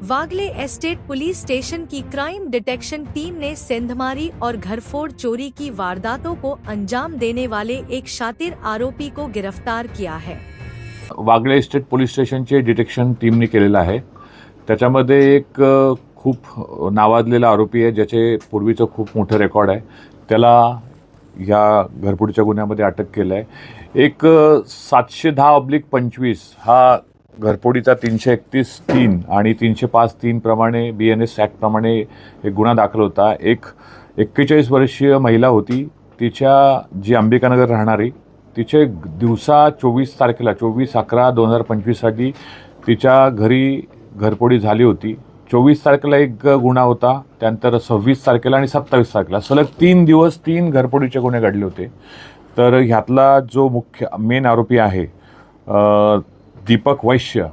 वागले estate police station की crime detection team ने सेंधमारी और घरफोड़ चोरी की वारदातों को अंजाम देने वाले एक शातिर आरोपी को गिरफ्तार किया है। वागले एस्टेट पोलीस स्टेशनचे डिटेक्शन टीमने केलेलं आहे। त्याच्यामध्ये एक खूप नावाजलेला आरोपी आहे, ज्याचे पूर्वीचं खूप मोठं रेकॉर्ड आहे। त्याला या घरफोडीच्या गुन्ह्यामध्ये अटक केलं आहे। एक 710/25 हा घरफोडीचा 331(3) आणि 305(3) प्रमाणे BNS ॲक्ट प्रमाणे एक गुन्हा दाखल होता। एक 41 वर्षीय महिला होती, तिच्या जी अंबिकानगर राहणारी, तिचे दिवसा 24 तारखेला 24/11/2025 साठी तिच्या घरी घरफोडी झाली होती। 24 तारखेला एक गुन्हा होता, त्यानंतर 26 तारखेला आणि 27 तारखेला सलग 3 दिवस 3 घरफोडीचे गुन्हे घडले होते। तर ह्यातला जो मुख्य मेन आरोपी आहे दीपक वैश्य,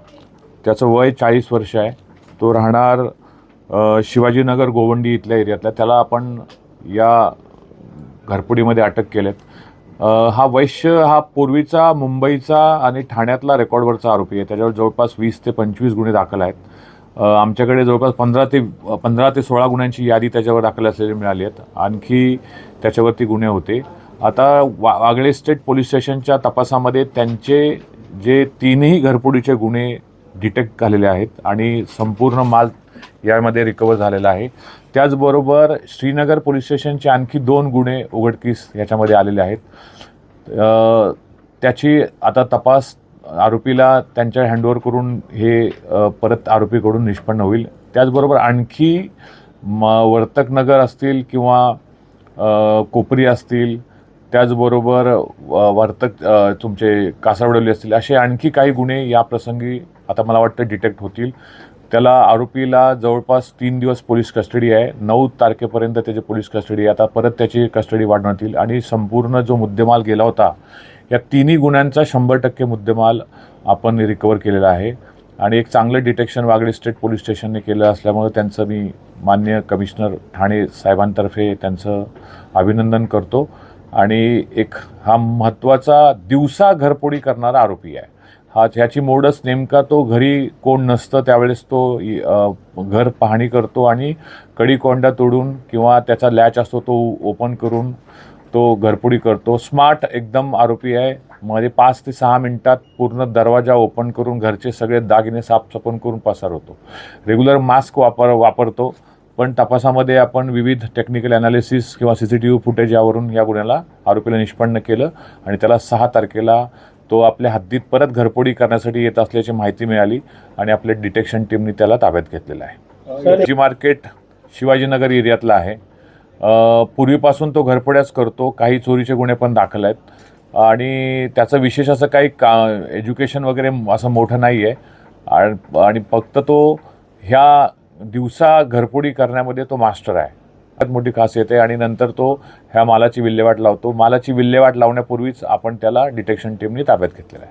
त्याचं वय 40 वर्ष आहे। तो राहणार शिवाजीनगर गोवंडी इथल्या एरियातला। त्याला आपण या घरफोडीमध्ये अटक केलेत। हा वैश्य हा पूर्वीचा मुंबईचा आणि ठाण्यातला रेकॉर्डवरचा आरोपी आहे। त्याच्यावर जवळपास 20 ते 25 गुन्हे दाखल आहेत। आमच्याकडे जवळपास 15 ते 16 गुन्ह्यांची यादी त्याच्यावर दाखल असलेली मिळाली आहेत। आणखी त्याच्यावरती गुन्हे होते। आता वागळे एस्टेट पोलीस स्टेशनच्या तपासामध्ये त्यांचे जे 3ही घरफोडीचे गुन्हे डिटेक्ट झालेले आहेत आणि संपूर्ण माल यामध्ये रिकवर झालेला आहे। त्याचबरोबर श्रीनगर पोलीस स्टेशनचे आणखी 2 गुन्हे उघडकीस याच्यामध्ये आलेले आहेत। त्याची आता तपास आरोपीला त्यांच्या हँडओव्हर करून हे परत आरोपीकडून निष्पन्न होईल। त्याचबरोबर आणखी वर्तकनगर असतील किंवा कोपरी असतील, त्याचबरोबर तुमचे कासावडोली असतील, असे आणखी काही गुन्हे या प्रसंगी आता मला वाटतं डिटेक्ट होतील। त्याला आरोपीला जवळपास 3 दिवस पोलीस कस्टडी आहे। 9 तारखेपर्यंत त्याची पोलीस कस्टडी आहे। आता परत त्याची कस्टडी वाढवण्यात येईल आणि संपूर्ण जो मुद्देमाल गेला होता या 3ही गुन्ह्यांचा 100% मुद्देमाल आपण रिकवर केलेला आहे। आणि एक चांगलं डिटेक्शन वागळे स्टेट पोलीस स्टेशनने केलं असल्यामुळे त्यांचं मी माननीय कमिशनर ठाणे साहेबांतर्फे त्यांचं अभिनंदन करतो। आणि एक हा महत्त्वाचा दिवसा घरफोडी करणारा आरोपी आहे। ह्याची मोडच नेमका तो घरी कोण नसतं त्यावेळेस तो घर पाहणी करतो आणि कडी-कोंडा तोडून किंवा त्याचा लॅच असतो तो ओपन करून तो घरफोडी करतो। स्मार्ट एकदम आरोपी आहे। मध्ये 5 ते 6 मिनिटात पूर्ण दरवाजा ओपन करून घरचे सगळे दागिने साफसफाई करून पसार होतो। रेग्युलर मास्क वापरतो। पण तपासामध्ये आपण विविध टेक्निकल ॲनालिसिस किंवा CCTV फुटेज यावरून या गुन्ह्याला आरोपीला निष्पन्न केलं आणि त्याला 6 तारखेला तो आपल्या हद्दीत परत घरफोडी करण्यासाठी येत असल्याची माहिती मिळाली आणि आपल्या डिटेक्शन टीमने त्याला ताब्यात घेतलेला आहे। जी मार्केट शिवाजीनगर एरियातला आहे। पूर्वीपासून तो घरफोड्याच करतो। काही चोरीचे गुन्हे पण दाखल आहेत आणि त्याचं विशेष असं काही एज्युकेशन वगैरे असं मोठं नाही आहे आणि फक्त तो ह्या दिवसा घरफोडी करण्यामध्ये तो मास्टर आहे। मोठी खासियत आहे। आणि नंतर तो ह्या मालाची विल्हेवाट लावतो। मालाची विल्हेवाट लावण्यापूर्वीच आपण त्याला डिटेक्शन टीमने ताब्यात घेतलेला आहे।